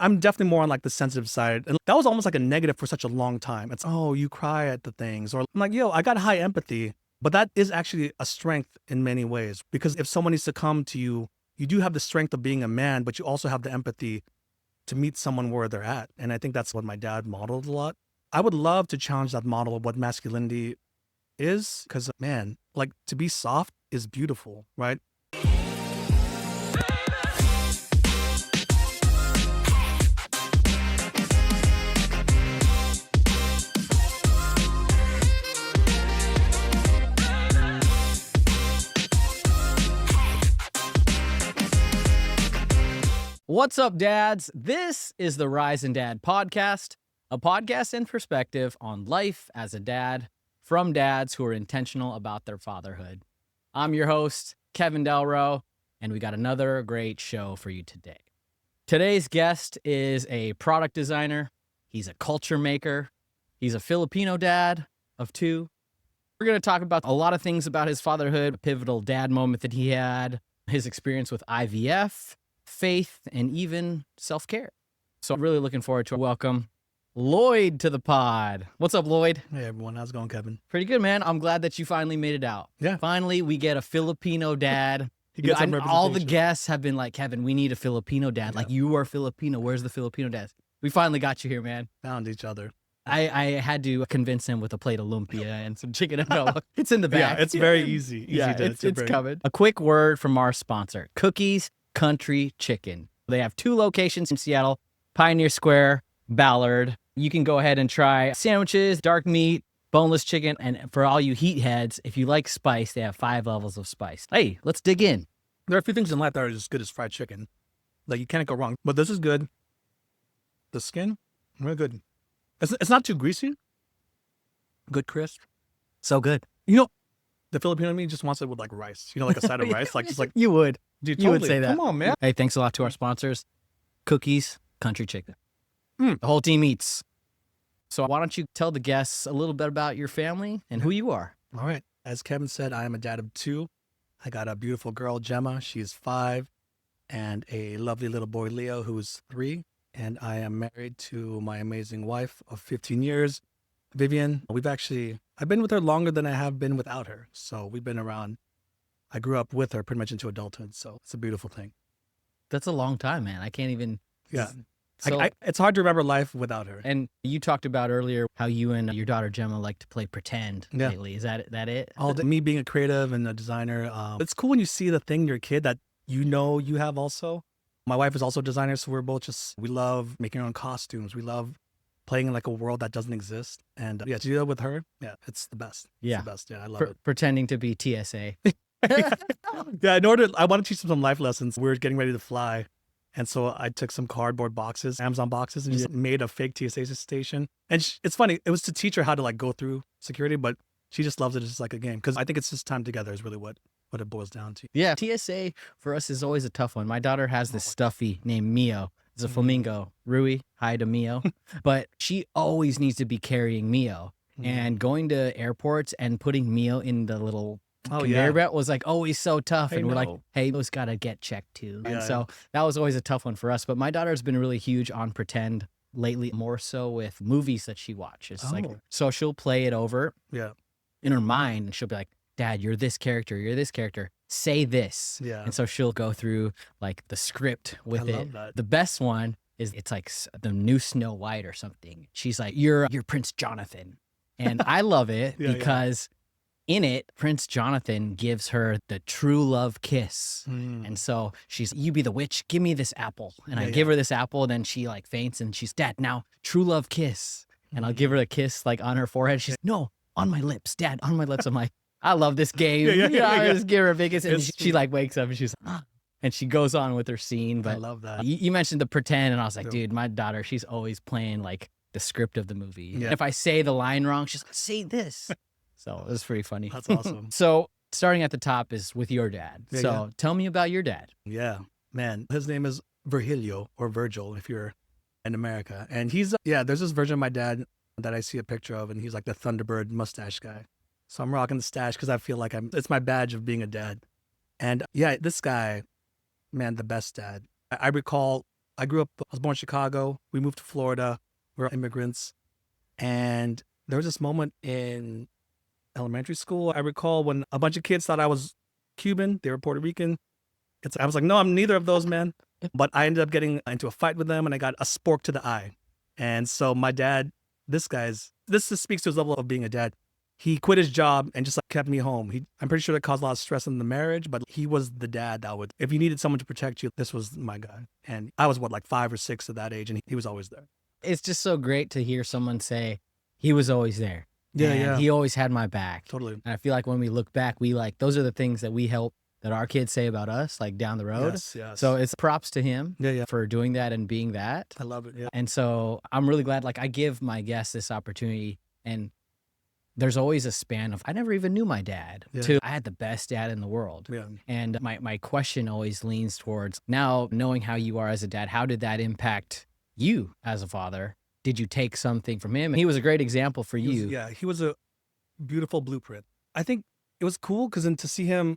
I'm definitely more on like the sensitive side. And that was almost like a negative for such a long time. It's, oh, you cry at the things. Or I'm like, yo, I got high empathy. But that is actually a strength in many ways. Because if someone needs to come to you, you do have the strength of being a man, but you also have the empathy to meet someone where they're at. And I think that's what my dad modeled a lot. I would love to challenge that model of what masculinity is. Because, man, like to be soft is beautiful, right? What's up, dads? This is the Rise and Dad podcast, a podcast in perspective on life as a dad from dads who are intentional about their fatherhood. I'm your host, Kevin Delro, and we got another great show for you today. Today's guest is a product designer. He's a culture maker. He's a Filipino dad of two. We're going to talk about a lot of things about his fatherhood, a pivotal dad moment that he had, his experience with IVF, faith, and even self-care. So I'm really looking forward to welcome Lloyd to the pod. What's up, Lloyd? Hey, everyone. How's it going, Kevin? Pretty good, man. I'm glad that you finally made it out. Yeah. Finally, we get a Filipino dad. He gets some all the representation. guests have been like, Kevin, we need a Filipino dad. Yeah. Like, you are Filipino. Where's the Filipino dad? We finally got you here, man. Found each other. I had to convince him with a plate of lumpia and some chicken and milk. It's in the back. Yeah, it's very easy. It's coming. A quick word from our sponsor, Cookies Country Chicken. They have two locations in Seattle, Pioneer Square, Ballard. You can go ahead and try sandwiches, dark meat, boneless chicken. And for all you heat heads, if you like spice, they have 5 levels of spice. Hey, let's dig in. There are a few things in life that are as good as fried chicken. Like, you can't go wrong. But this is good. The skin, really good. It's not too greasy. Good crisp. So good. You know, the Filipino in me just wants it with like rice. You know, like a side of rice. Like, just like, You would. dude, You would totally. say that. Come on, man. Hey, thanks a lot to our sponsors, Cookies Country Chicken. Mm. The whole team eats. So why don't you tell the guests a little bit about your family and who you are? All right. As Kevin said, I am a dad of 2. I got a beautiful girl, Gemma. She's 5. And a lovely little boy, Leo, who's 3. And I am married to my amazing wife of 15 years, Vivian. I've been with her longer than I have been without her. So we've been around. I grew up with her pretty much into adulthood. So it's a beautiful thing. That's a long time, man. I can't even. Yeah. So, It's hard to remember life without her. and you talked about earlier how you and your daughter Gemma like to play pretend Yeah. lately. Is that it? Me being a creative and a designer, it's cool when you see the thing in your kid that you know you have also. My wife is also a designer, so we're both we love making our own costumes. We love playing in like a world that doesn't exist. And to do that with her, yeah, it's the best. It's Yeah. the best. Yeah, I love it. Pretending to be TSA. Yeah, I want to teach them some life lessons. We're getting ready to fly. And so I took some cardboard boxes, Amazon boxes, and just made a fake TSA station. And it's funny, it was to teach her how to like go through security, but she just loves it as just like a game. Because I think it's just time together is really what it boils down to. Yeah. TSA for us is always a tough one. My daughter has this stuffy named Mio. It's a flamingo. Rui, hi to Mio. But she always needs to be carrying Mio. And going to airports and putting Mio in the little conveyor belt was like always so tough. And we're like, hey, Mio's got to get checked too. And so that was always a tough one for us. But my daughter's been really huge on pretend lately, more so with movies that she watches. So she'll play it over in her mind and she'll be like, Dad, you're this character. You're this character. Say this. Yeah. And so she'll go through like the script with I it. love that. The best one is it's like the new Snow White or something. She's like, you're Prince Jonathan. And I love it because in it, Prince Jonathan gives her the true love kiss. And so she's, you be the witch, give me this apple. And I give her this apple, and then she like faints and she's, Dad, now true love kiss. And I'll give her a kiss like on her forehead. She's, no, on my lips, Dad, on my lips. I'm like, I love this game. I just give her a big kiss. And she like wakes up and she's, and she goes on with her scene. But I love that. You mentioned the pretend, and I was like, dude, my daughter, she's always playing like the script of the movie. And if I say the line wrong, she's like, say this. So it was pretty funny. That's awesome. So starting at the top is with your dad. Tell me about your dad. Yeah, man. His name is Virgilio or Virgil if you're in America. And he's, there's this version of my dad that I see a picture of, and he's like the Thunderbird mustache guy. So I'm rocking the stash because I feel like it's my badge of being a dad. And this guy, man, the best dad. I recall I grew up, I was born in Chicago. We moved to Florida. We're immigrants. And there was this moment in elementary school. I recall when a bunch of kids thought I was Cuban, they were Puerto Rican. I was like, no, I'm neither of those, man. But I ended up getting into a fight with them and I got a spork to the eye. And so my dad, this just speaks to his level of being a dad. He quit his job and just like kept me home. I'm pretty sure that caused a lot of stress in the marriage, but he was the dad that would, if you needed someone to protect you, this was my guy. And I was like 5 or 6 at that age and he was always there. It's just so great to hear someone say he was always there. Yeah, and yeah. He always had my back. Totally. And I feel like when we look back, those are the things that we help that our kids say about us, like down the road. Yes. So it's props to him Yeah. for doing that and being that. I love it. Yeah. And so I'm really glad, like I give my guests this opportunity, and there's always a span of, I never even knew my dad, to I had the best dad in the world. Yeah. And my question always leans towards, now knowing how you are as a dad, how did that impact you as a father? Did you take something from him? He was a great example for you. He was a beautiful blueprint. I think it was cool because then to see him,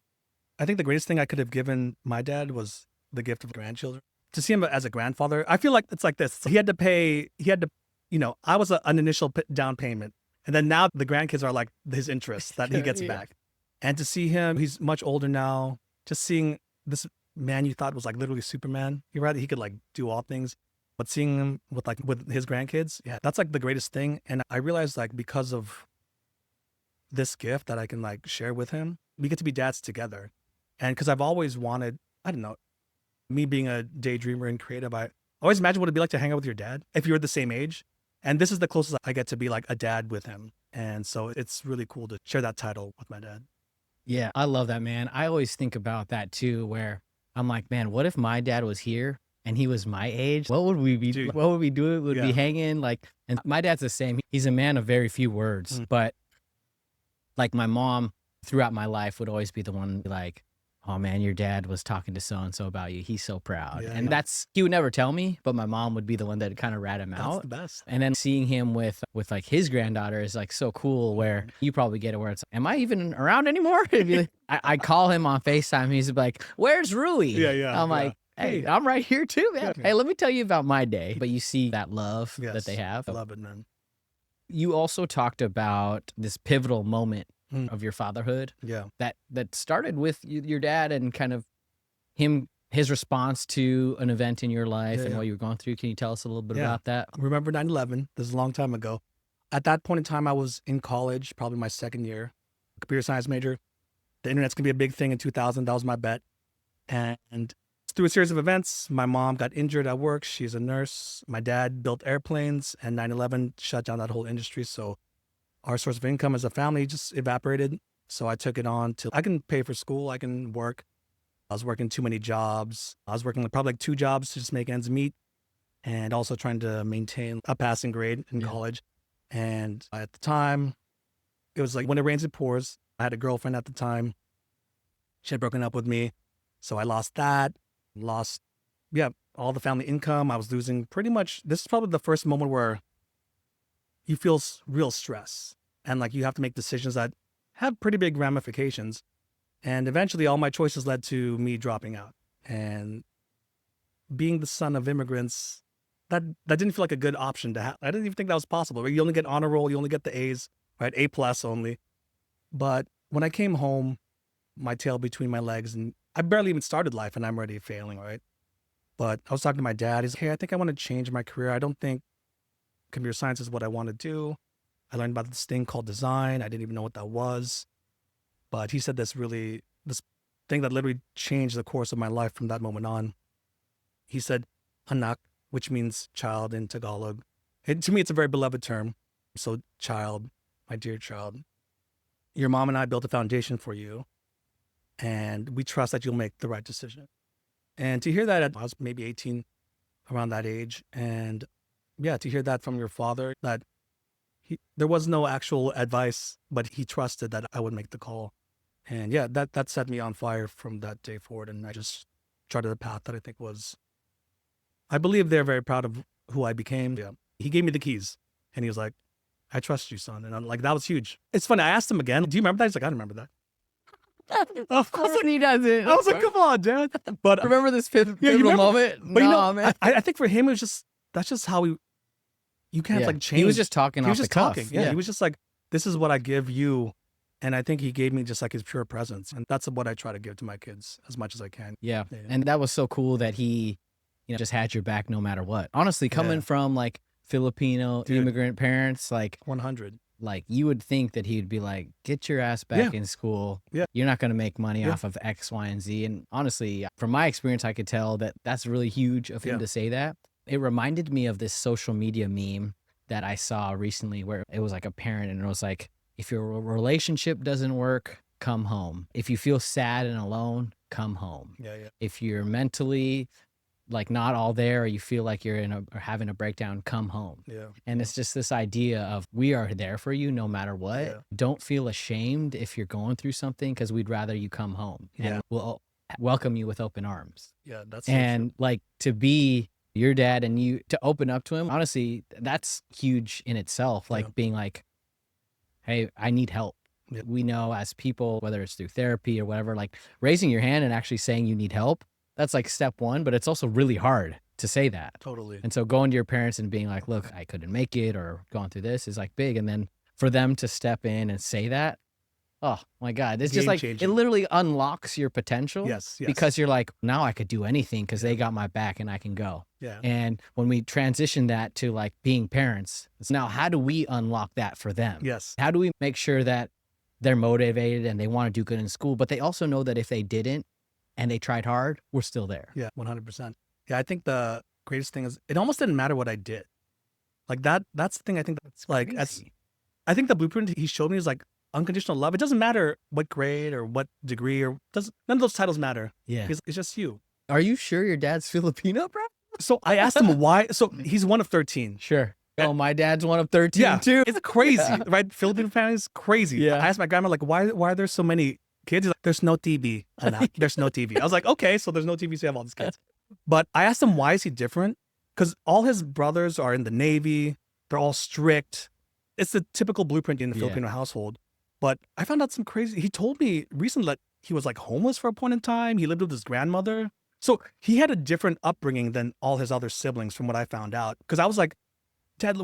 I think the greatest thing I could have given my dad was the gift of grandchildren. To see him as a grandfather, I feel like it's like this. He had to, I was an initial down payment. And then now the grandkids are like his interest that he gets back. And to see him, he's much older now, just seeing this man you thought was like literally Superman. You're right, he could like do all things. But seeing him with his grandkids, that's like the greatest thing. And I realized like because of this gift that I can like share with him, we get to be dads together. And because I've always wanted, I don't know, me being a daydreamer and creative, I always imagine what it'd be like to hang out with your dad if you were the same age. And this is the closest I get to be like a dad with him. And so it's really cool to share that title with my dad. Yeah, I love that, man. I always think about that too, where I'm like, man, what if my dad was here and he was my age? What would we be doing? What would we do? Would be hanging like, and my dad's the same. He's a man of very few words, but like my mom throughout my life would always be the one like, oh man, your dad was talking to so-and-so about you. He's so proud. And he would never tell me, but my mom would be the one that kind of rat him out. That's the best. And then seeing him with like his granddaughter is like so cool, where you probably get it where it's, am I even around anymore? I call him on FaceTime. He's like, where's Rui? I'm like, hey, I'm right here too, man. Hey, let me tell you about my day. But you see that love that they have. I love it, man. You also talked about this pivotal moment of your fatherhood. Yeah. That started with your dad and kind of his response to an event in your life and what you were going through. Can you tell us a little bit about that? Remember 9/11? This is a long time ago. At that point in time, I was in college, probably my second year, computer science major. The internet's gonna be a big thing in 2000. That was my bet. And through a series of events, my mom got injured at work. She's a nurse. My dad built airplanes, and 9/11 shut down that whole industry. So our source of income as a family just evaporated. So I took it on to, I can pay for school, I can work. I was working too many jobs. I was working probably like 2 jobs to just make ends meet, and also trying to maintain a passing grade in college. And at the time, it was like when it rains, it pours. I had a girlfriend at the time. She had broken up with me. So I lost that, all the family income. I was losing pretty much. This is probably the first moment where you feel real stress and like you have to make decisions that have pretty big ramifications. And eventually all my choices led to me dropping out. And being the son of immigrants, that didn't feel like a good option to have. I didn't even think that was possible. You only get honor roll, you only get the A's, right? A+ only. But when I came home, my tail between my legs, and I barely even started life and I'm already failing, right? But I was talking to my dad. He's like, hey, I think I want to change my career. I don't think computer science is what I want to do. I learned about this thing called design. I didn't even know what that was. But he said this thing that literally changed the course of my life from that moment on. He said, anak, which means child in Tagalog. To me, it's a very beloved term. So child, my dear child, your mom and I built a foundation for you, and we trust that you'll make the right decision. And to hear that, I was maybe 18, around that age. And to hear that from your father, that there was no actual advice, but he trusted that I would make the call. And that set me on fire from that day forward. And I just charted a path that I believe they're very proud of who I became. Yeah. He gave me the keys and he was like, I trust you, son. And I'm like, that was huge. It's funny. I asked him again, do you remember that? He's like, I don't remember that. Of course he doesn't. I was like, come on, Dad. But Remember this pivotal remember- moment? But man. I think for him it was just that's just how you can't Yeah. like change. He was just talking He off was just the cuff. talking. Yeah, he was just like, this is what I give you. And I think he gave me just like his pure presence. And that's what I try to give to my kids as much as I can. Yeah. Yeah. And that was so cool that he, just had your back no matter what. Honestly, coming Yeah. from like Filipino Dude. immigrant parents, like 100. you would think that he'd be like, get your ass back in school. Yeah. You're not going to make money Yeah. off of X, Y, and Z. And honestly, from my experience, I could tell that that's really huge of him Yeah. to say that. It reminded me of this social media meme that I saw recently where it was like a parent and it was like, if your relationship doesn't work, come home. If you feel sad and alone, come home. Yeah, yeah. If you're mentally like not all there or you feel like you're or having a breakdown, come home. Yeah. And it's just this idea of we are there for you no matter what. Yeah. Don't feel ashamed if you're going through something because we'd rather you come home. Yeah. And we'll welcome you with open arms. Yeah, that's so And like to be your dad and you to open up to him, honestly, that's huge in itself. Like Yeah. being like, hey, I need help. Yeah. We know as people, whether it's through therapy or whatever, like raising your hand and actually saying you need help, that's like step one, but it's also really hard to say that. Totally. And so going to your parents and being like, look, I couldn't make it or going through this is like big. And then for them to step in and say that, oh my God, it's just like, Game-changing. it literally unlocks your potential. Yes, yes. Because you're like, now I could do anything because they got my back and I can go. Yeah. And when we transition that to like being parents, it's now how do we unlock that for them? Yes. How do we make sure that they're motivated and they want to do good in school, but they also know that if they didn't and they tried hard, we're still there. Yeah, 100%. Yeah, I think the greatest thing is it almost didn't matter what I did. Like that's the thing I think that's like crazy. I think the blueprint he showed me is like unconditional love. It doesn't matter what grade or what degree or none of those titles matter. Yeah. It's just you. Are you sure your dad's Filipino, bro? So I asked him why. So he's one of 13. Sure. Oh, my dad's one of 13 Yeah, too. it's crazy, right? Filipino families, crazy. Yeah. I asked my grandma like, why are there so many kids? He's like, there's no TV. There's no TV. I was like, okay, so there's no TV, so you have all these kids. But I asked him why is he different? Because all his brothers are in the Navy. They're all strict. It's the typical blueprint in the Yeah. Filipino household. But I found out some crazy. He told me recently that he was like homeless for a point in time. He lived with his grandmother. So he had a different upbringing than all his other siblings, from what I found out. Because I was like, Dad,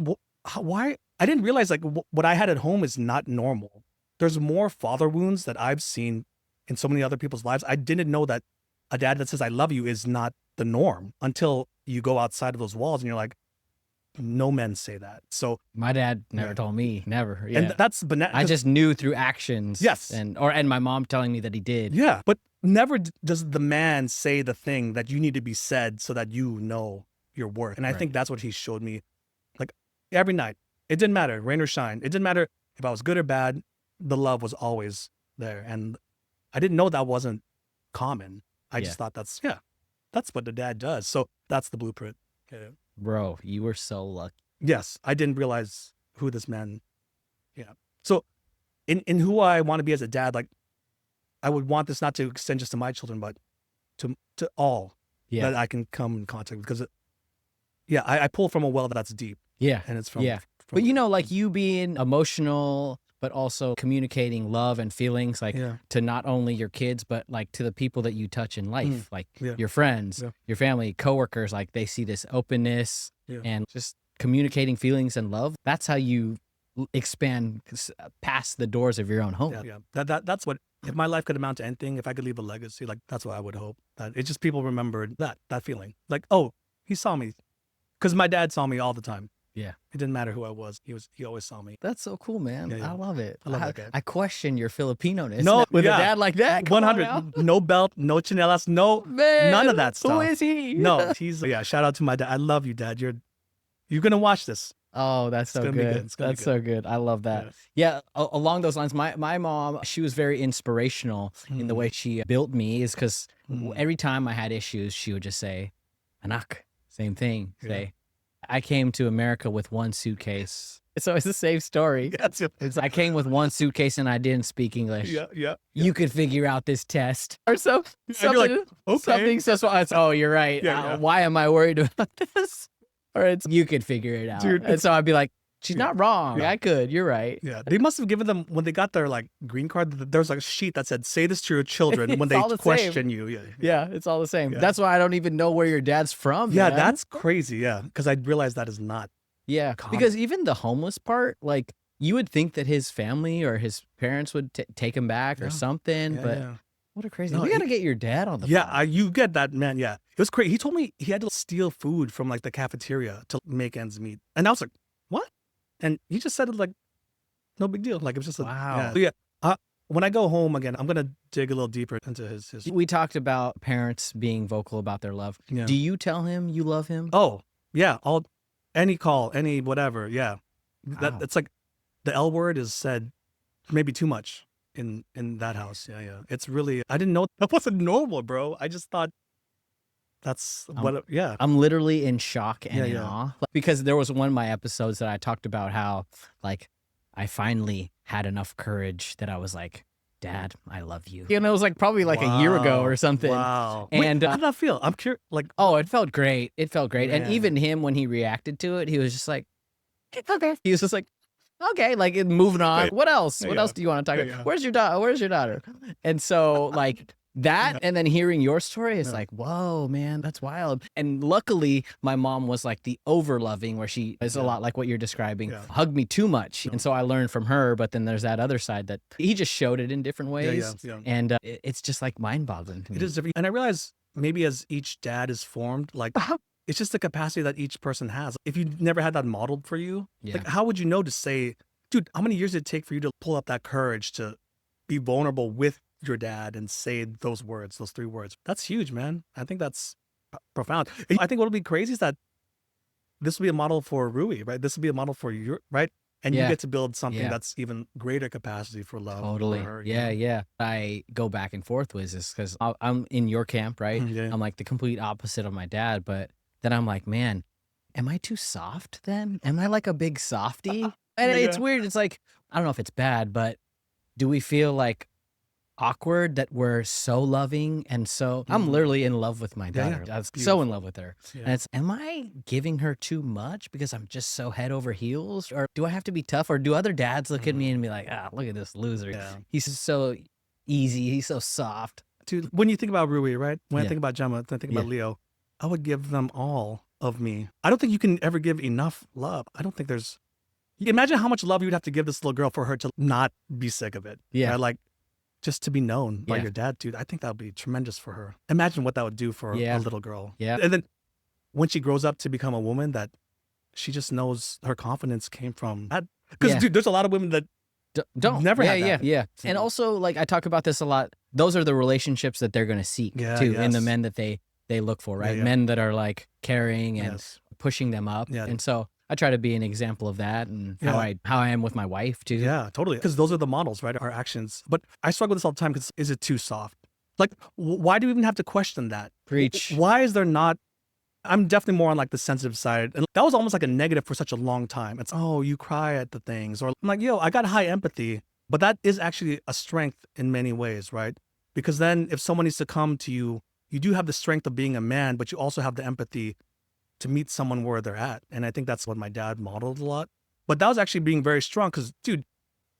why? I didn't realize like what I had at home is not normal. There's more father wounds that I've seen in so many other people's lives. I didn't know that a dad that says I love you is not the norm until you go outside of those walls and you're like, no men say that. So My dad never Yeah. told me, never. Yeah. and that's I just knew through actions. Yes. And my mom telling me that he did. yeah, but never does the man say the thing that you need to be said so that you know your worth. And I Right. think that's what he showed me. Like every night, it didn't matter, rain or shine. It didn't matter if I was good or bad. The love was always there. And I didn't know that wasn't common. I Yeah. just thought that's what the dad does. So that's the blueprint. Yeah. Bro, you were so lucky. Yes, I didn't realize who this man. Yeah. So in who I want to be as a dad, like I would want this not to extend just to my children, but to all Yeah. that I can come in contact with. Because I pull from a well that's deep, Yeah. and it's from. Yeah. from But like you being emotional, but also communicating love and feelings, like yeah, to not only your kids, but like to the people that you touch in life, like yeah. your friends, Yeah. your family, coworkers, like they see this openness Yeah. and just communicating feelings and love. That's how you expand past the doors of your own home. yeah. That's what. If my life could amount to anything, if I could leave a legacy, like that's what I would hope. That it's just people remembered that feeling. Like, oh, he saw me, because my dad saw me all the time. Yeah. It didn't matter who I was. He always saw me. That's so cool, man. Yeah, yeah. I love it. I love that guy. I question your Filipino-ness. No, with yeah. a dad like that. Come on 100. now. No belt, no chinelas, no. Man, None of that Who stuff. is he? No, shout out to my dad. I love you, Dad. You're gonna watch this. Oh, that's so gonna be good. good. It's gonna be That's so good. I love that. Yeah. Yeah, along those lines, my mom, she was very inspirational in the way she built me, is because Mm. every time I had issues, she would just say, Anak, same thing. Yeah. Say, I came to America with one suitcase. So it's the same story. That's it. It's I came with one suitcase and I didn't speak English. Yeah. You could figure out this test or so. And you're like, Something, okay. something so small. It's, oh, you're right. Yeah, yeah. Why am I worried about this? Or it's you could figure it out. Dude, and so I'd be like, She's Yeah. not wrong. Yeah. I could. You're right. Yeah, they must have given them when they got their like green card. There's like a sheet that said, "Say this to your children when It's they all the same. question you." Yeah, Yeah, it's all the same. Yeah. That's why I don't even know where your dad's from. yeah, man. that's crazy. Yeah, because I realized that is not. Yeah, common. because even the homeless part, like you would think that his family or his parents would take him back or Yeah. something, Yeah, but yeah. what a crazy. No, We got to get your dad on the Yeah, phone. you get that, man. Yeah, it was crazy. He told me he had to steal food from like the cafeteria to make ends meet, and I was like, "What?" And he just said it like, no big deal. Like it was just Wow. Yeah. So, yeah. When I go home again, I'm gonna dig a little deeper into his. We talked about parents being vocal about their love. Yeah. Do you tell him you love him? Oh, yeah. Any call, any whatever. Yeah. Wow. It's like the L word is said maybe too much in that house. Yeah, yeah. It's really I didn't know that wasn't normal, bro. I just thought that's what. Yeah. I'm literally in shock and Yeah, in yeah. awe because there was one of my episodes that I talked about how like I finally had enough courage that I was like, Dad, I love you. You know, it was like probably like a year ago or something. Wow. And, Wait, how did that feel? I'm curious. Like, Oh, it felt great. It felt great. And Man. even him, when he reacted to it, he was just like, okay. He was just like, okay, like moving on. Right. What else? Yeah, What yeah. else do you want to talk Yeah, about? yeah. Where's your daughter? Where's your daughter? And so like that, Yeah. and then hearing your story is Yeah. like, whoa, man, that's wild. And luckily, my mom was like the over loving, where she is a Yeah. lot like what you're describing, Yeah. hugged me too much. Yeah. And so I learned from her. But then there's that other side that he just showed it in different Yeah, ways. yeah. And it's just like mind boggling to me. It is different. And I realize maybe as each dad is formed, like it's just the capacity that each person has. If you never had that modeled for you, Yeah. like how would you know to say, dude, how many years did it take for you to pull up that courage to be vulnerable with your dad and say those words, those 3 words? That's huge, man. I think that's profound. I think what'll be crazy is that this will be a model for Rui, right? This will be a model for you, right? And Yeah. you get to build something Yeah. that's even greater capacity for love. Totally. For her, you Yeah, know? yeah. I go back and forth with this because I'm in your camp, right? Yeah. I'm like the complete opposite of my dad, but then I'm like, man, am I too soft then? Am I like a big softy? And it's Yeah. weird. It's like, I don't know if it's bad, but do we feel like awkward that we're so loving and so I'm literally in love with my Yeah, yeah. daughter. I was so Beautiful. in love with her. Yeah. And it's, am I giving her too much because I'm just so head over heels? Or do I have to be tough? Or do other dads look at me and be like, ah, look at this loser. Yeah. He's so easy. He's so soft. Dude, when you think about Rui, right? When I Yeah. think about Gemma, when I think about Yeah. Leo, I would give them all of me. I don't think you can ever give enough love. I don't think there's. Imagine how much love you would have to give this little girl for her to not be sick of it. Yeah. right? Like, just to be known by Yeah. your dad, dude. I think that would be tremendous for her. Imagine what that would do for Yeah. a little girl. Yeah. And then when she grows up to become a woman, that she just knows her confidence came from that. Because, Yeah. dude, there's a lot of women that Don't Never yeah, had that. yeah. And Yeah. also, like I talk about this a lot. Those are the relationships that they're going to seek Yeah, too, in the yes. men that they look for, right? yeah. Men that are like caring and Yes. pushing them up. Yeah. And so I try to be an example of that, and how Yeah. I am with my wife too. Yeah, totally. Because those are the models, right? Our actions. But I struggle with this all the time because is it too soft? Like, why do we even have to question that? Preach. Why is there not? I'm definitely more on like the sensitive side. And that was almost like a negative for such a long time. It's, oh, you cry at the things. Or I'm like, yo, I got high empathy. But that is actually a strength in many ways, right? Because then if someone needs to come to you, you do have the strength of being a man, but you also have the empathy to meet someone where they're at. And I think that's what my dad modeled a lot. But that was actually being very strong because, dude,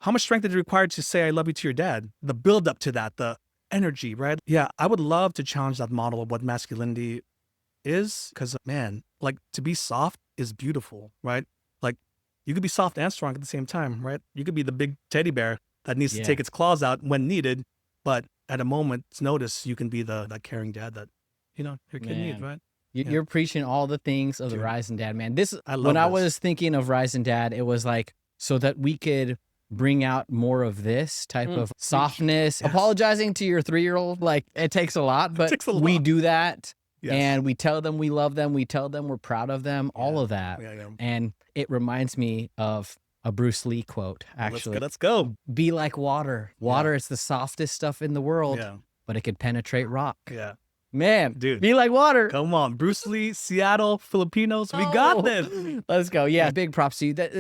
how much strength did it require to say I love you to your dad? The build up to that, the energy, right? Yeah, I would love to challenge that model of what masculinity is because, man, like to be soft is beautiful, right? Like you could be soft and strong at the same time, right? You could be the big teddy bear that needs Yeah. to take its claws out when needed, but at a moment's notice, you can be that caring dad that, your kid needs, Man. right? Yeah. You're preaching all the things of the Dude. Rise and Dad, man. This I love when I this. was thinking of Rise and Dad, it was like so that we could bring out more of this type of softness. Yes. Apologizing to your 3-year-old, like it takes a lot, but takes a we lot. do that. Yes. And we tell them we love them. We tell them we're proud of them, all Yeah. of that. Yeah. And it reminds me of a Bruce Lee quote, actually. Let's go. Be like water. Water is the softest stuff in the world, Yeah. but it could penetrate rock. Yeah. Man, Dude. be like water. Come on. Bruce Lee, Seattle, Filipinos. We got Oh, this. Let's go. Yeah, big props to you. This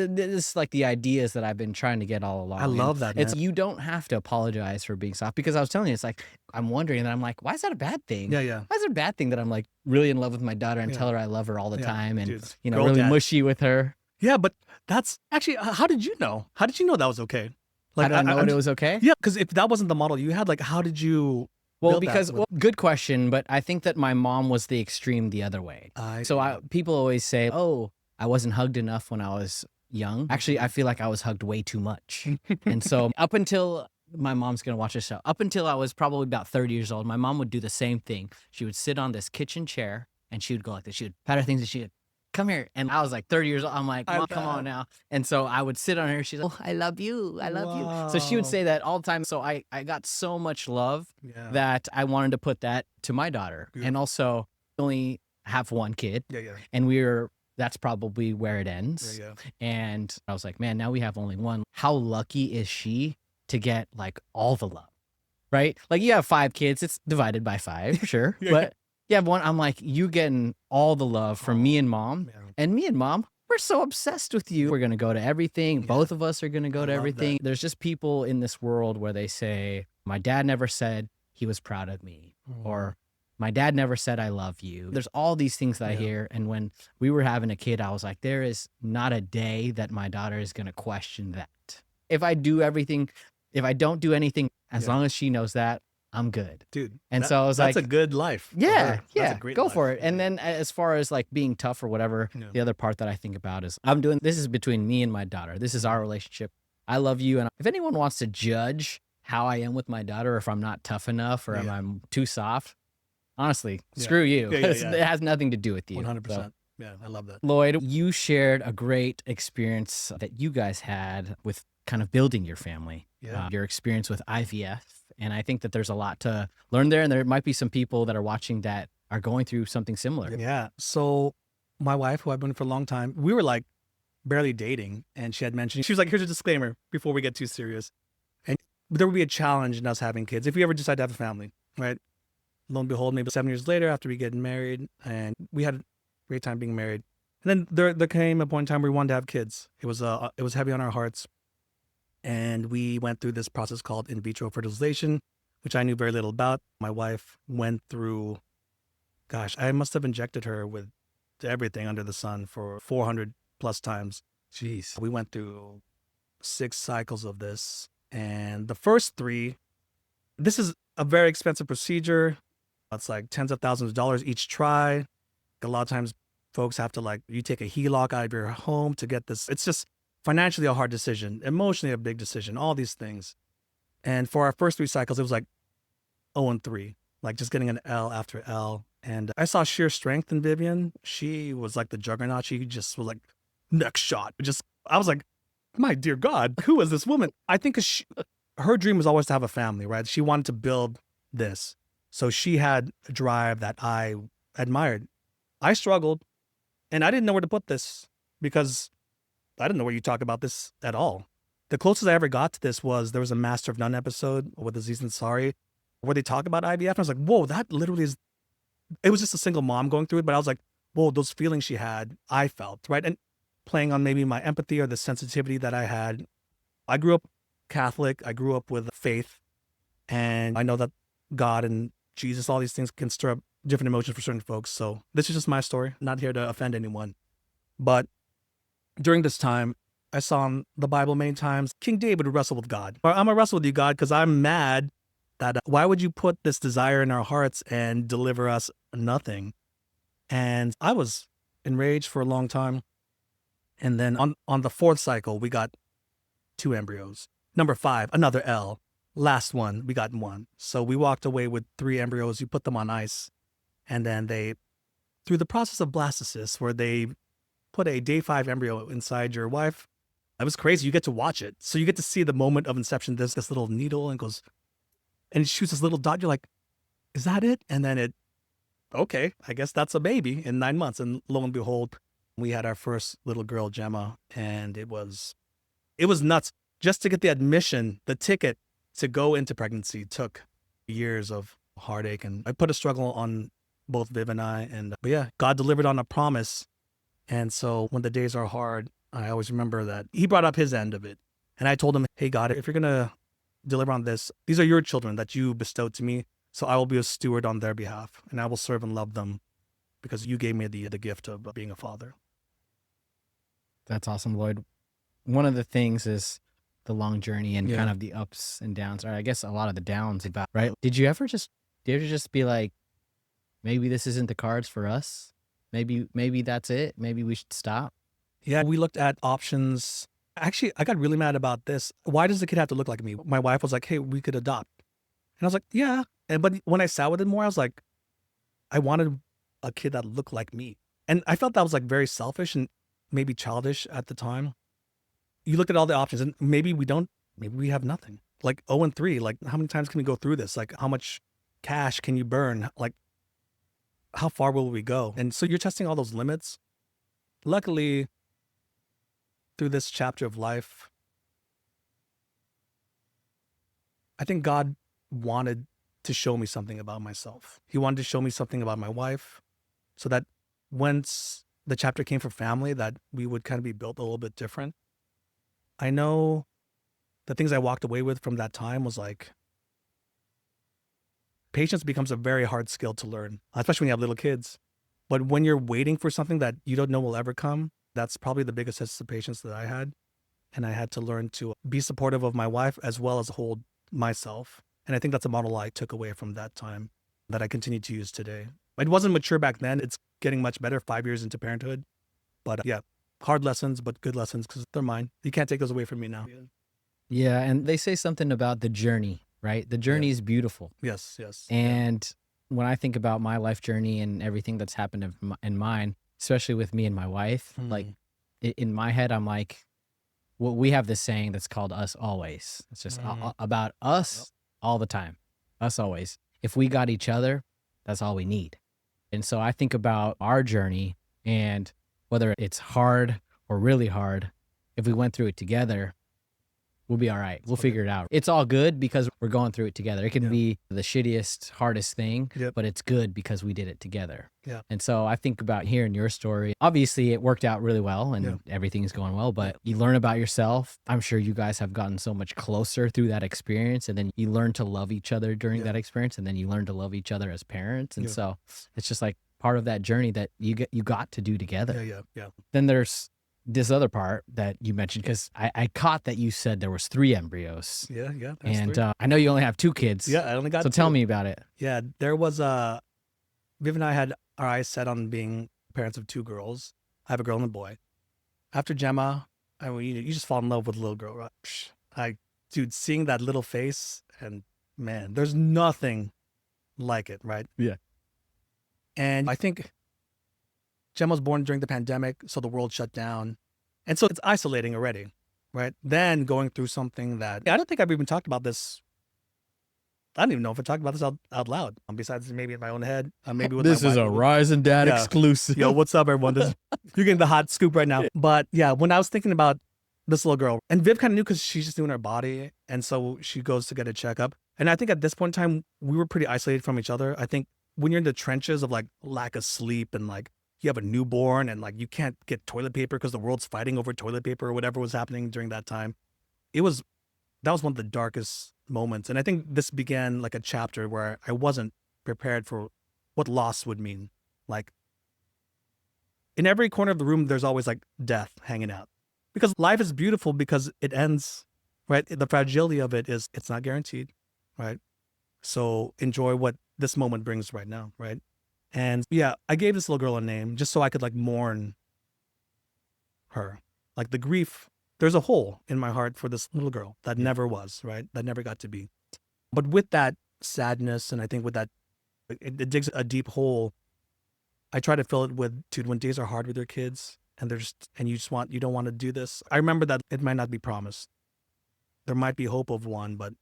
is like the ideas that I've been trying to get all along. I And love that, It's man. you don't have to apologize for being soft, because I was telling you, it's like I'm wondering, and I'm like, why is that a bad thing? Yeah. Why is it a bad thing that I'm like really in love with my daughter and Yeah. tell her I love her all the Yeah, time and dude, you know girl really dad. mushy with her? Yeah, but that's actually, how did you know? How did you know that was okay? How Like, did I know I'm it just, was okay? yeah, because if that wasn't the model you had, like, how did you Well, build that because with? good question, but I think that my mom was the extreme the other way. I So see. people always say, "Oh, I wasn't hugged enough when I was young." Actually, I feel like I was hugged way too much. And so up until my mom's gonna watch this show, up until I was probably about 30 years old, my mom would do the same thing. She would sit on this kitchen chair and she would go like this. She would pat her things and she would come here. And I was like 30 years old. I'm like, I Mom, come on bet. now. And so I would sit on her. She's like, "Oh, I love you. I love you." So she would Wow. say that all the time. So I got so much love Yeah. that I wanted to put that to my daughter. And Beautiful. also only have one kid. Yeah, yeah, And that's probably where it ends. yeah, And I was like, man, now we have only one. How lucky is she to get like all the love, right? Like you have 5 kids, it's divided by 5, sure. yeah. But you have one, I'm like, you getting all the love from me and mom. Man. And me and mom, we're so obsessed with you. We're going to go to everything. Yeah. Both of us are going to go I to love everything. that. There's just people in this world where they say, my dad never said he was proud of me, or my dad never said I love you. There's all these things that I Yeah. hear. And when we were having a kid, I was like, there is not a day that my daughter is going to question that. If I do everything, if I don't do anything, as Yeah. long as she knows that, I'm good. Dude. And so I was that's like, a good life. For yeah, her. That's yeah, a great go life. for it. And Yeah. then as far as like being tough or whatever, Yeah. the other part that I think about is this is between me and my daughter. This is our relationship. I love you. And if anyone wants to judge how I am with my daughter, or if I'm not tough enough or if Yeah. I'm too soft, honestly, Yeah. screw you. Yeah, yeah, It yeah. has nothing to do with you. 100%. So, Yeah, I love that. Lloyd, you shared a great experience that you guys had with kind of building your family, Yeah. your experience with IVF. And I think that there's a lot to learn there. And there might be some people that are watching that are going through something similar. Yeah. So my wife, who I've been with for a long time, we were like barely dating. And she had mentioned, she was like, here's a disclaimer before we get too serious. And there would be a challenge in us having kids if we ever decide to have a family, right? Lo and behold, maybe 7 years later after we get married, and we had a great time being married. And then there came a point in time where we wanted to have kids. It was heavy on our hearts. And we went through this process called in vitro fertilization, which I knew very little about. My wife went through, gosh, I must have injected her with everything under the sun for 400 plus times. Jeez. We went through 6 cycles of this. And the first 3, this is a very expensive procedure. It's like tens of thousands of dollars each try. A lot of times folks have to you take a HELOC out of your home to get this. It's just financially a hard decision, emotionally a big decision, all these things. And for our first 3 cycles, it was like 0 and 3, like just getting an L after L. And I saw sheer strength in Vivian. She was like the juggernaut. She just was like, next shot. I was like, my dear God, who is this woman? I think her dream was always to have a family, right? She wanted to build this. So she had a drive that I admired. I struggled, and I didn't know where to put this because I didn't know where you talk about this at all. The closest I ever got to this was there was a Master of None episode with Aziz Ansari where they talk about IVF. And I was like, whoa, that literally is, it was just a single mom going through it. But I was like, whoa, those feelings she had, I felt, right? And playing on maybe my empathy or the sensitivity that I had. I grew up Catholic. I grew up with faith. And I know that God and Jesus, all these things can stir up different emotions for certain folks. So this is just my story. Not here to offend anyone. But during this time, I saw in the Bible many times, King David would wrestle with God. Or I'm going to wrestle with you, God, because I'm mad that why would you put this desire in our hearts and deliver us nothing? And I was enraged for a long time. And then on the 4th cycle, we got 2 embryos. Number 5, another L. Last one, we got 1. So we walked away with 3 embryos. You put them on ice. And then through the process of blastocyst, where they put a day 5 embryo inside your wife, it was crazy. You get to watch it. So you get to see the moment of inception. There's this little needle and it shoots this little dot. You're like, is that it? And then okay, I guess that's a baby in 9 months. And lo and behold, we had our first little girl, Gemma, and it was nuts. Just to get the admission, the ticket to go into pregnancy took years of heartache. And I put a struggle on both Viv and I. But yeah, God delivered on a promise. And so when the days are hard, I always remember that he brought up his end of it. And I told him, hey, God, if you're going to deliver on this, these are your children that you bestowed to me. So I will be a steward on their behalf, and I will serve and love them because you gave me the gift of being a father. That's awesome, Lloyd. One of the things is the long journey and Yeah. kind of the ups and downs, or I guess a lot of the downs about, right? Did you ever just be like, maybe this isn't the cards for us? Maybe that's it. Maybe we should stop. Yeah, we looked at options. Actually, I got really mad about this. Why does the kid have to look like me? My wife was like, hey, we could adopt. And I was like, yeah. But when I sat with it more, I was like, I wanted a kid that looked like me. And I felt that was like very selfish and maybe childish at the time. You look at all the options and maybe we have nothing. Like 0 and 3, like how many times can we go through this? Like how much cash can you burn? Like how far will we go? And so you're testing all those limits. Luckily, through this chapter of life, I think God wanted to show me something about myself. He wanted to show me something about my wife so that once the chapter came for family, that we would kind of be built a little bit different. I know the things I walked away with from that time was like, patience becomes a very hard skill to learn, especially when you have little kids. But when you're waiting for something that you don't know will ever come, that's probably the biggest test of patience that I had. And I had to learn to be supportive of my wife as well as hold myself. And I think that's a model I took away from that time that I continue to use today. It wasn't mature back then. It's getting much better 5 years into parenthood. But yeah, hard lessons, but good lessons because they're mine. You can't take those away from me now. Yeah. And they say something about the journey, right? The journey is beautiful. Yes, yes. And when I think about my life journey and everything that's happened in mine, especially with me and my wife, like in my head, I'm like, well, we have this saying that's called us always. It's just about us all the time, us always. If we got each other, that's all we need. And so I think about our journey and whether it's hard or really hard, if we went through it together, we'll be all right. We'll figure it out. It's all good because we're going through it together. It can be the shittiest, hardest thing, but it's good because we did it together. Yeah. And so I think about hearing your story. Obviously, it worked out really well and everything's going well, but you learn about yourself. I'm sure you guys have gotten so much closer through that experience. And then you learn to love each other during that experience. And then you learn to love each other as parents. And so it's just like part of that journey that you got to do together. Yeah. Then there's this other part that you mentioned, because I caught that you said there was 3 embryos. Yeah. And I know you only have 2 kids. Yeah, I only got So 2. tell me about it. Yeah, there was Viv and I had our eyes set on being parents of 2 girls. I have a girl and a boy. After Gemma, I mean, you just fall in love with a little girl, right? Dude, seeing that little face, and man, there's nothing like it, right? Yeah. And I think Gemma was born during the pandemic, so the world shut down. And so it's isolating already, right? Then going through something that, I don't think I've even talked about this. I don't even know if I talked about this out loud, besides maybe in my own head. Maybe with This my is wife. a Rise and Dad exclusive. Yo, what's up, everyone? You're getting the hot scoop right now. But yeah, when I was thinking about this little girl, and Viv kind of knew because she's just doing her body. And so she goes to get a checkup. And I think at this point in time, we were pretty isolated from each other. I think when you're in the trenches of like lack of sleep and like you have a newborn and like you can't get toilet paper because the world's fighting over toilet paper or whatever was happening during that time, that was one of the darkest moments. And I think this began like a chapter where I wasn't prepared for what loss would mean. Like in every corner of the room, there's always like death hanging out, because life is beautiful because it ends, right? The fragility of it is it's not guaranteed, right? So enjoy what this moment brings right now, right? And yeah, I gave this little girl a name just so I could like mourn her. Like the grief, there's a hole in my heart for this little girl that never was, right? That never got to be. But with that sadness, and I think with that, it digs a deep hole. I try to fill it with, dude, when days are hard with your kids and you don't want to do this. I remember that it might not be promised. There might be hope of one, but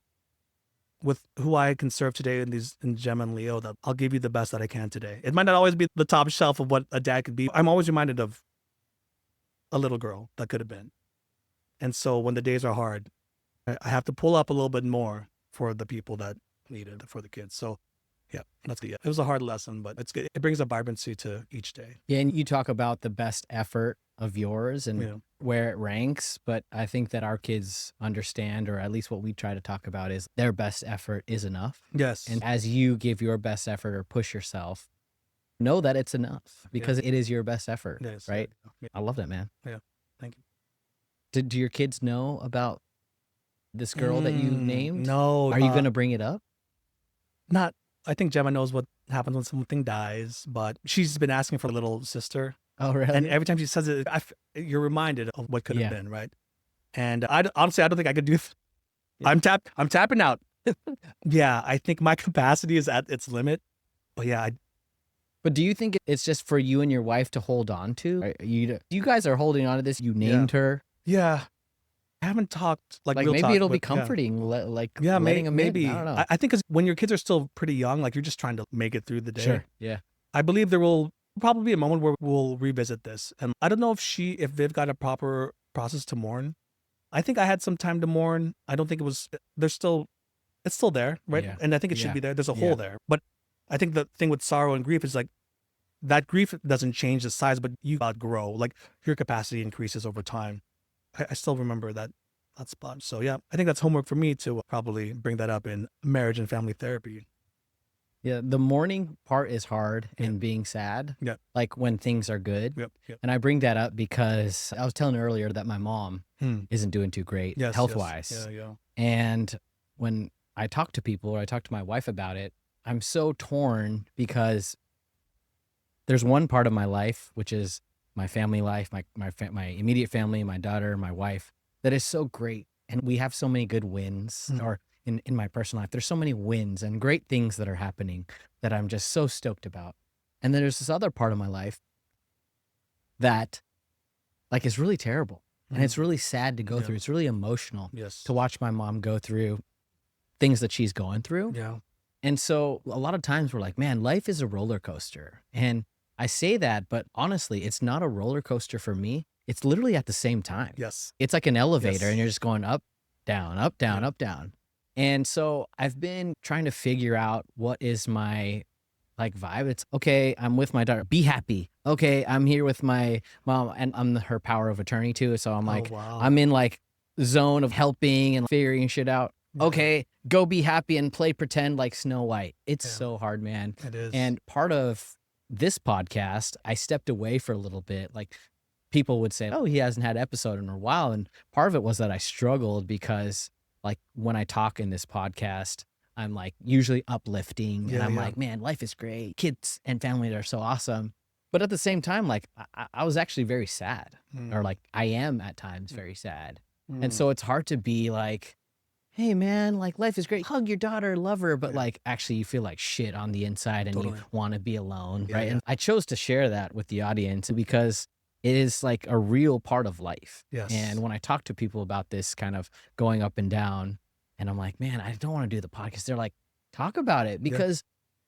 with who I can serve today in Gemma and Leo, that I'll give you the best that I can today. It might not always be the top shelf of what a dad could be. I'm always reminded of a little girl that could have been. And so when the days are hard, I have to pull up a little bit more for the people that need it, for the kids. So yeah, it was a hard lesson, but it's good. It brings a vibrancy to each day. Yeah, and you talk about the best effort of yours and where it ranks, but I think that our kids understand, or at least what we try to talk about, is their best effort is enough. Yes. And as you give your best effort or push yourself, know that it's enough because it is your best effort, right? Yeah. I love that, man. Yeah. Thank you. Do your kids know about this girl that you named? No. Are you going to bring it up? Not. I think Gemma knows what happens when something dies, but she's been asking for a little sister. Oh, really? And every time she says it, you're reminded of what could have Yeah. been, right? And honestly, I don't think I could do. Yeah. I'm tapping out. Yeah, I think my capacity is at its limit. But yeah, But do you think it's just for you and your wife to hold on to? You guys are holding on to this. You named her. yeah. I haven't talked like real maybe talk, it'll be but yeah. comforting. Yeah, letting them in. maybe. I don't know. I think because when your kids are still pretty young, like you're just trying to make it through the day. Sure. Yeah. I believe there will probably be a moment where we'll revisit this. And I don't know if Viv got a proper process to mourn. I think I had some time to mourn. I don't think it's still there, right? Yeah. And I think it should be there. There's a hole there. But I think the thing with sorrow and grief is like that grief doesn't change the size, but you outgrow. Like your capacity increases over time. I still remember that spot. So yeah, I think that's homework for me to probably bring that up in marriage and family therapy. Yeah, the mourning part is hard and being sad. Yeah. Like when things are good. Yep. And I bring that up because I was telling earlier that my mom isn't doing too great health-wise. Yeah. And when I talk to people or I talk to my wife about it, I'm so torn because there's one part of my life, which is my family life, my immediate family, my daughter, my wife, that is so great. And we have so many good wins or in my personal life, there's so many wins and great things that are happening that I'm just so stoked about. And then there's this other part of my life that like is really terrible. And it's really sad to go through. It's really emotional to watch my mom go through things that she's going through. Yeah. And so a lot of times we're like, man, life is a roller coaster. And I say that, but honestly, it's not a roller coaster for me. It's literally at the same time. Yes. It's like an elevator and you're just going up, down, up, down, up, down. And so I've been trying to figure out what is my like vibe. It's okay, I'm with my daughter. Be happy. Okay, I'm here with my mom and I'm her power of attorney too. So I'm like, I'm in like zone of helping and figuring shit out. Okay, go be happy and play pretend like Snow White. It's so hard, man. It is. And part of this podcast, I stepped away for a little bit. Like people would say, oh, he hasn't had an episode in a while. And part of it was that I struggled because like when I talk in this podcast, I'm like usually uplifting and I'm like, man, life is great. Kids and family are so awesome. But at the same time, like I was actually very sad or like I am at times very sad. And so it's hard to be like, hey man, like life is great. Hug your daughter, love her. But like actually you feel like shit on the inside and you want to be alone. Right. And I chose to share that with the audience because it is like a real part of life. Yes. And when I talk to people about this kind of going up and down, and I'm like, man, I don't want to do the podcast. They're like, talk about it because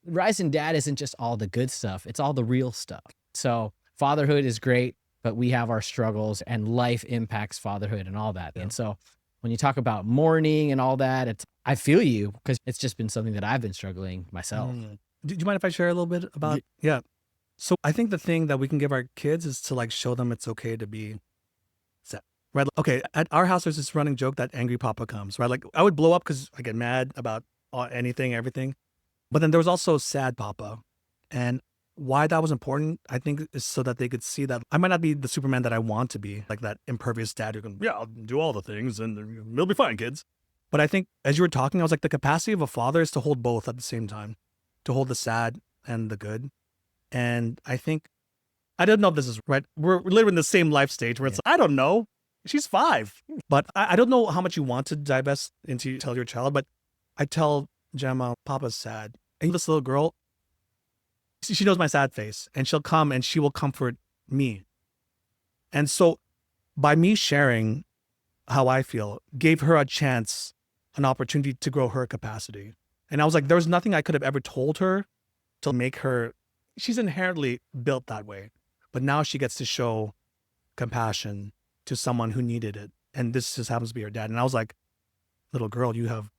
Rising Dad isn't just all the good stuff. It's all the real stuff. So fatherhood is great, but we have our struggles and life impacts fatherhood and all that. And so when you talk about mourning and all that, I feel you because it's just been something that I've been struggling myself. Do you mind if I share a little bit about? Yeah. So I think the thing that we can give our kids is to like show them it's okay to be sad, right? Okay, at our house there's this running joke that angry papa comes, right? Like I would blow up because I get mad about anything, everything. But then there was also sad papa. And why that was important, I think, is so that they could see that I might not be the Superman that I want to be, like that impervious dad who can, I'll do all the things and it'll be fine, kids. But I think as you were talking, I was like, the capacity of a father is to hold both at the same time, to hold the sad and the good. And I think, I don't know if this is right. We're literally in the same life stage where it's, I don't know. She's 5. But I don't know how much you want to divest into tell your child, but I tell Gemma, Papa's sad. And this little girl, she knows my sad face and she'll come and she will comfort me. And so by me sharing how I feel, gave her a chance, an opportunity to grow her capacity. And I was like, there was nothing I could have ever told her to make her, she's inherently built that way. But now she gets to show compassion to someone who needed it. And this just happens to be her dad. And I was like, little girl, you have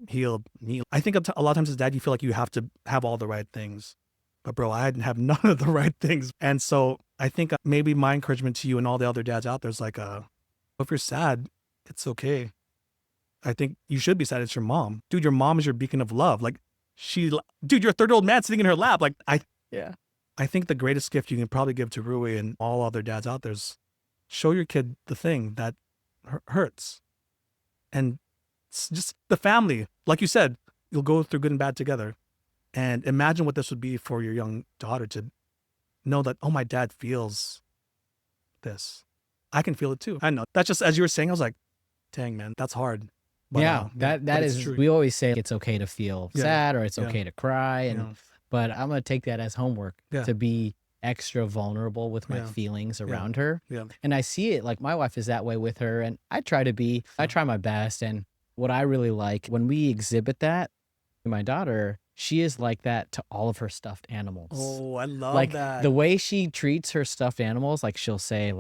healed me. I think a lot of times as dad, you feel like you have to have all the right things. But bro, I didn't have none of the right things. And so I think maybe my encouragement to you and all the other dads out there is like, if you're sad, it's okay. I think you should be sad. It's your mom. Dude, your mom is your beacon of love. Like dude, you're a 30-year-old man sitting in her lap. Like I think the greatest gift you can probably give to Rui and all other dads out there is show your kid the thing that hurts. And just the family, like you said, you'll go through good and bad together. And imagine what this would be for your young daughter to know that, oh, my dad feels this. I can feel it too. I know. That's just, as you were saying, I was like, dang, man, that's hard. But, yeah, but that it's is true. we always say it's okay to feel Yeah. sad or it's Yeah. okay to cry, and Yeah. but I'm gonna take that as homework Yeah. to be extra vulnerable with my Yeah. feelings around her. Yeah. And I see it, like my wife is that way with her, and I try my best. And what I really like when we exhibit that, my daughter, she is like that to all of her stuffed animals. Oh, I love Like that. the way she treats her stuffed animals, like she'll say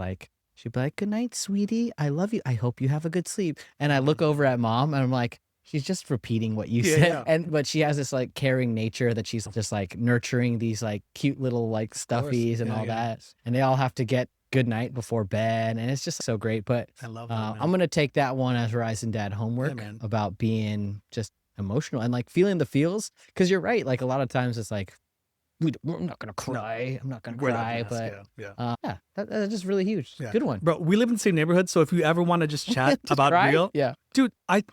she'll be like, "Good night, sweetie. I love you. I hope you have a good sleep." And I look over at mom and I'm like, she's just repeating what you said. Yeah. But she has this like caring nature that she's just like nurturing these like cute little like stuffies and Yeah, all yeah. that. And they all have to get good night before bed. And it's just so great. But I love that, man. I'm going to take that one as Rising Dad homework man. about being just emotional and like feeling the feels. Cause you're right. Like a lot of times it's like, I'm not going to cry. I'm not going to Wear that cry. mask, But yeah, that's just really huge. Yeah. Good one. Bro, we live in the same neighborhood, so if you ever want to just chat Just about cry? real, Yeah. dude, I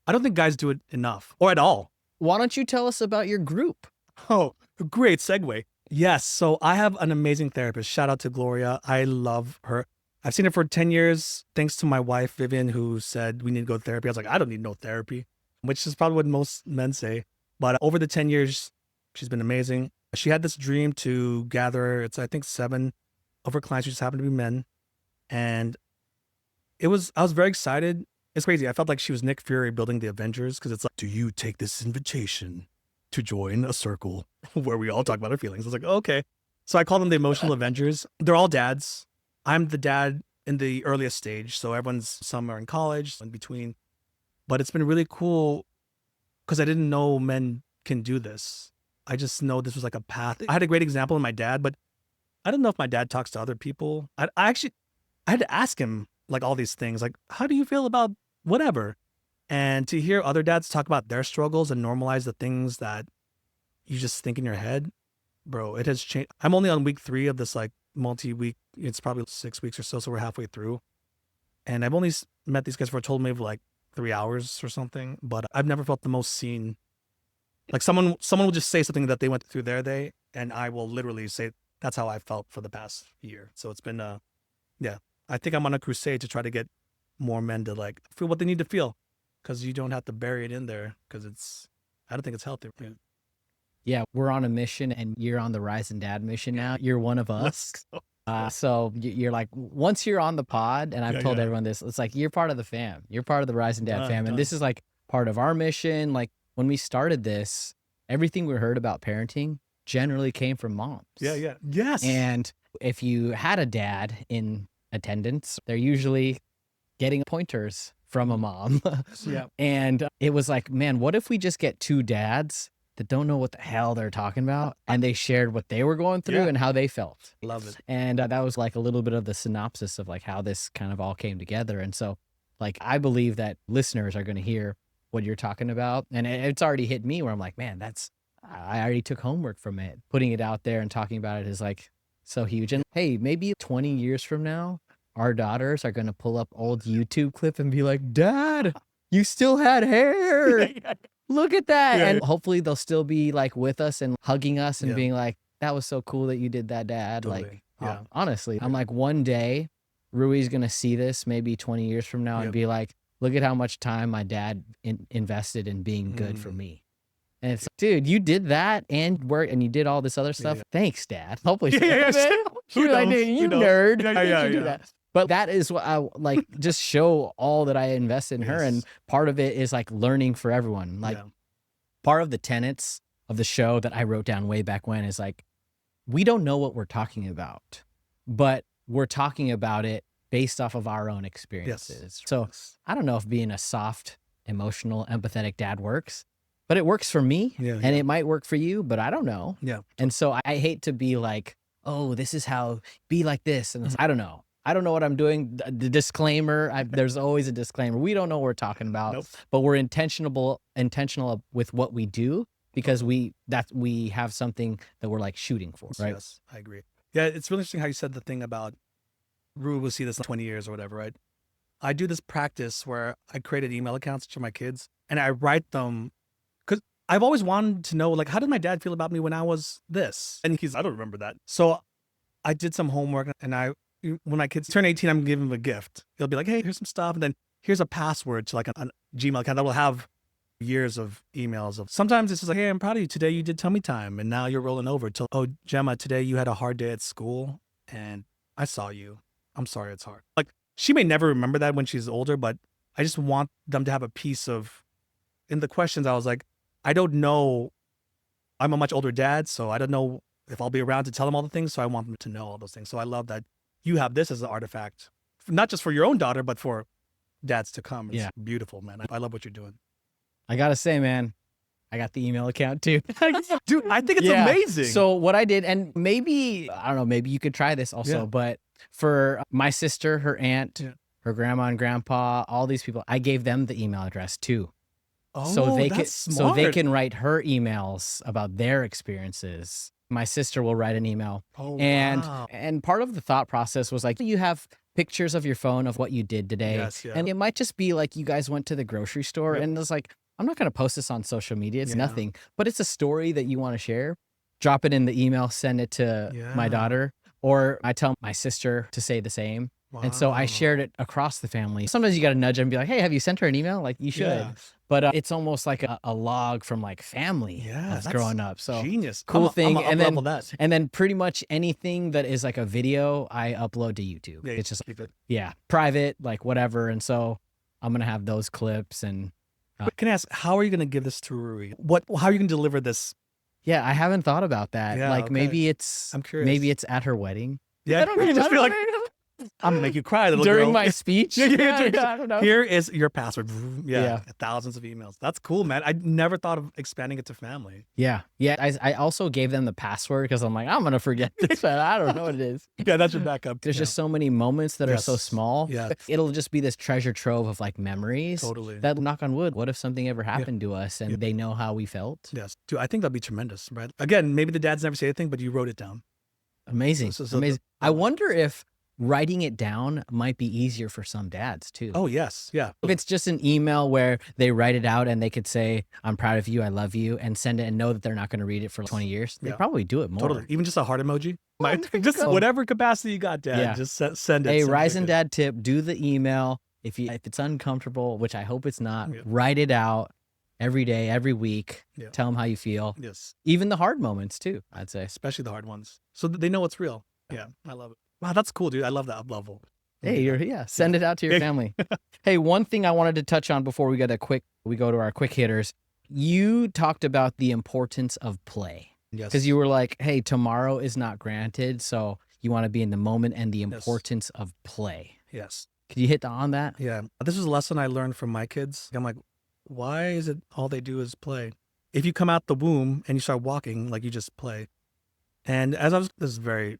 don't think guys do it enough or at all. Why don't you tell us about your group? Oh, great segue. Yes, so I have an amazing therapist. Shout out to Gloria. I love her. I've seen her for 10 years, thanks to my wife, Vivian, who said we need to go to therapy. I was like, I don't need no therapy, which is probably what most men say. But over the 10 years, she's been amazing. She had this dream to gather, I think 7 of her clients who just happened to be men. And I was very excited. It's crazy. I felt like she was Nick Fury building the Avengers, because it's like, do you take this invitation to join a circle where we all talk about our feelings? I was like, okay. So I call them the emotional Avengers. They're all dads. I'm the dad in the earliest stage. So some are in college, in between. But it's been really cool because I didn't know men can do this. I just know this was like a path. I had a great example in my dad, but I don't know if my dad talks to other people. I had to ask him like all these things, like, how do you feel about whatever? And to hear other dads talk about their struggles and normalize the things that you just think in your head, bro, it has changed. I'm only on week 3 of this like multi-week. It's probably 6 weeks or so. So we're halfway through. And I've only met these guys for a total maybe like 3 hours or something, but I've never felt the most seen. Like someone will just say something that they went through their day, and I will literally say, that's how I felt for the past year. So it's been, I think I'm on a crusade to try to get more men to like feel what they need to feel, because you don't have to bury it in there, because I don't think it's healthy. Yeah, we're on a mission, and you're on the Rising Dad mission now. You're one of us. So you're like, once you're on the pod, and I've told everyone this, it's like, you're part of the fam. You're part of the Rising Dad fam. And this is like part of our mission. Like when we started this, everything we heard about parenting generally came from moms. Yeah. Yes. And if you had a dad in attendance, they're usually getting pointers from a mom. Yeah. And it was like, man, what if we just get 2 dads that don't know what the hell they're talking about, and they shared what they were going through and how they felt. Love it. And that was like a little bit of the synopsis of like how this kind of all came together. And so like, I believe that listeners are going to hear what you're talking about. And it's already hit me where I'm like, man, I already took homework from it. Putting it out there and talking about it is like so huge. And hey, maybe 20 years from now, our daughters are going to pull up old YouTube clip and be like, Dad, you still had hair. Look at that. And hopefully they'll still be like with us and hugging us and being like, that was so cool that you did that, Dad. Totally. Like, honestly, I'm like, one day Rui's going to see this maybe 20 years from now and be like, look at how much time my dad invested in being good for me. And it's like, dude, you did that and work and you did all this other stuff. Thanks, Dad. Hopefully. Who Like, knows? you Who knows? nerd. Yeah, Why did yeah, you do yeah. that? But that is what I like, just show all that I invested in her. And part of it is like learning for everyone. Like part of the tenets of the show that I wrote down way back when is like, we don't know what we're talking about, but we're talking about it based off of our own experiences. So I don't know if being a soft, emotional, empathetic dad works, but it works for me and it might work for you, but I don't know. Yeah. And so I hate to be like, oh, this is how, be like this. And I don't know. I don't know what I'm doing. The disclaimer, there's always a disclaimer. We don't know what we're talking about, but we're intentional with what we do because we have something that we're like shooting for, right? Yes, I agree. Yeah, it's really interesting how you said the thing about Rue will see this in 20 years or whatever, right? I do this practice where I created email accounts for my kids and I write them because I've always wanted to know, like, how did my dad feel about me when I was this? And I don't remember that. So I did some homework and when my kids turn 18, I'm giving them a gift. They'll be like, hey, here's some stuff. And then here's a password to like a Gmail account that will have years of emails of sometimes it's just like, hey, I'm proud of you. Today you did tummy time and now you're rolling over to, oh, Gemma, today you had a hard day at school and I saw you. I'm sorry it's hard. Like she may never remember that when she's older, but I just want them to have a piece of, in the questions, I was like, I don't know. I'm a much older dad, so I don't know if I'll be around to tell them all the things. So I want them to know all those things. So I love that you have this as an artifact, not just for your own daughter, but for dads to come. It's beautiful, man. I love what you're doing. I got to say, man, I got the email account too. Dude, I think it's amazing. So what I did, and maybe, I don't know, maybe you could try this also, but for my sister, her aunt, her grandma and grandpa, all these people, I gave them the email address too. Oh, so they that's so smart. they can write her emails about their experiences. My sister will write an email. Oh, and wow. and part of the thought process was like, you have pictures of your phone of what you did today. Yes, yeah. And it might just be like you guys went to the grocery store and it's like, I'm not going to post this on social media. It's nothing, but it's a story that you want to share. Drop it in the email, send it to my daughter, or I tell my sister to say the same. Wow. And so I shared it across the family. Sometimes you got to nudge them and be like, hey, have you sent her an email? Like you should. Yeah. But it's almost like a log from like family that's growing up. So genius. Cool thing. And then pretty much anything that is like a video, I upload to YouTube. Yeah, it's just private, like whatever. And so I'm going to have those clips and but can I ask, how are you going to give this to Rui? How are you going to deliver this? Yeah, I haven't thought about that. Yeah, like maybe it's, I'm curious. Maybe it's at her wedding. Yeah, I don't know. Just be like, I'm gonna make you cry, little during girl. my speech. I don't know. Here is your password. Yeah, thousands of emails. That's cool, man. I never thought of expanding it to family. Yeah. I also gave them the password because I'm like, I'm gonna forget this, but I don't know what it is. Yeah, that's your backup. There's just so many moments that are so small. Yeah, it'll just be this treasure trove of like memories. Totally. That, knock on wood, what if something ever happened to us and they know how we felt? Yes, dude. I think that'd be tremendous, right? Again, maybe the dads never say anything, but you wrote it down. Amazing. Amazing. I wonder if writing it down might be easier for some dads too. Oh, yes. Yeah. If it's just an email where they write it out and they could say, I'm proud of you, I love you, and send it and know that they're not going to read it for 20 years, they probably do it more. Totally. Even just a heart emoji. Just whatever capacity you got, Dad, just send it. Hey, Rise and Dad tip, do the email. If it's uncomfortable, which I hope it's not, write it out every day, every week. Tell them how you feel. Yes. Even the hard moments too, I'd say. Especially the hard ones. So that they know it's real. Yeah, I love it. Wow, that's cool, dude. I love that up level. Hey, send it out to your family. Hey, one thing I wanted to touch on before we go to our quick hitters. You talked about the importance of play. Yes. Because you were like, hey, tomorrow is not granted, so you want to be in the moment and the importance of play. Yes. Could you hit on that? Yeah. This was a lesson I learned from my kids. I'm like, why is it all they do is play? If you come out the womb and you start walking, like you just play. And this is very,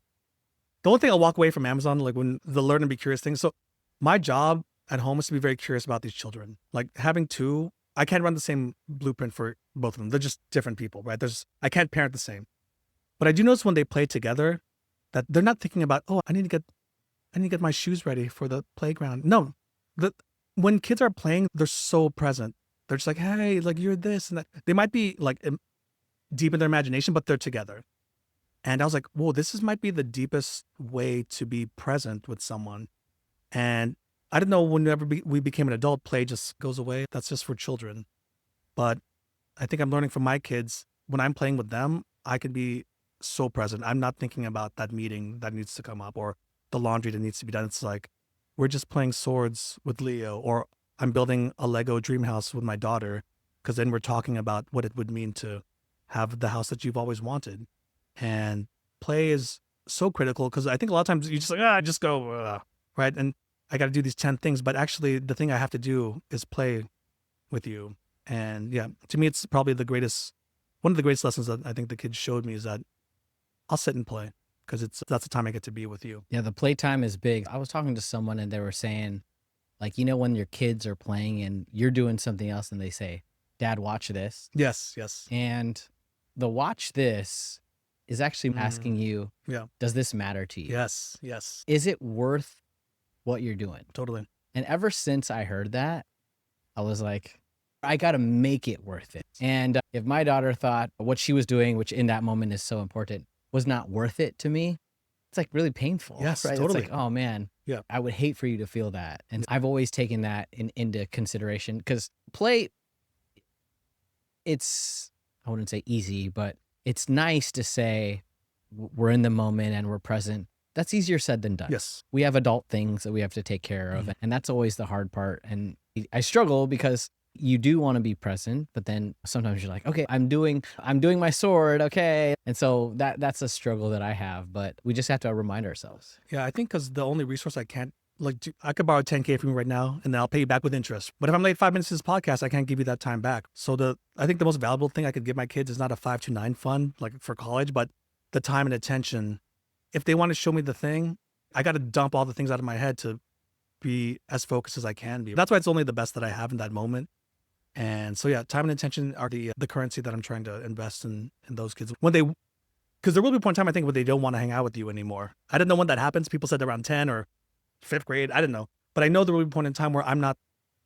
the only thing I'll walk away from Amazon, like when the learn and be curious thing. So my job at home is to be very curious about these children. Like having two, I can't run the same blueprint for both of them. They're just different people, right? I can't parent the same. But I do notice when they play together that they're not thinking about, oh, I need to get my shoes ready for the playground. No, when kids are playing, they're so present. They're just like, hey, like you're this and that. They might be like deep in their imagination, but they're together. And I was like, whoa, might be the deepest way to be present with someone. And I didn't know whenever we became an adult, play just goes away. That's just for children. But I think I'm learning from my kids, when I'm playing with them, I can be so present. I'm not thinking about that meeting that needs to come up or the laundry that needs to be done. It's like, we're just playing swords with Leo, or I'm building a Lego dream house with my daughter, because then we're talking about what it would mean to have the house that you've always wanted. And play is so critical, because I think a lot of times you just like, just go, right? And I got to do these 10 things, but actually the thing I have to do is play with you. And yeah, to me, it's probably one of the greatest lessons that I think the kids showed me is that I'll sit and play, because that's the time I get to be with you. Yeah, the playtime is big. I was talking to someone and they were saying, like, when your kids are playing and you're doing something else and they say, Dad, watch this. Yes, yes. And the watch this is actually asking you, does this matter to you? Yes, yes. Is it worth what you're doing. Totally. And ever since I heard that, I was like, I got to make it worth it. And if my daughter thought what she was doing, which in that moment is so important, was not worth it to me, it's like really painful. Yes, right? totally. It's like, oh man, Yeah. I would hate for you to feel that. And I've always taken that into consideration because play, it's, I wouldn't say easy, but it's nice to say we're in the moment and we're present. That's easier said than done. Yes. We have adult things that we have to take care of. And that's always the hard part. And I struggle because you do want to be present, but then sometimes you're like, okay, I'm doing my sword. Okay. And so that's a struggle that I have, but we just have to remind ourselves. Yeah, I think because the only resource I can't, I could borrow $10K from you right now and then I'll pay you back with interest. But if I'm late 5 minutes to this podcast, I can't give you that time back. So I think the most valuable thing I could give my kids is not a 529 fund like for college, but the time and attention. If they want to show me the thing, I got to dump all the things out of my head to be as focused as I can be. That's why it's only the best that I have in that moment. And so, yeah, time and attention are the currency that I'm trying to invest in those kids. Because there will be a point in time, I think, where they don't want to hang out with you anymore. I don't know when that happens. People said around 10 or 5th grade. I don't know. But I know there will be a point in time where I'm not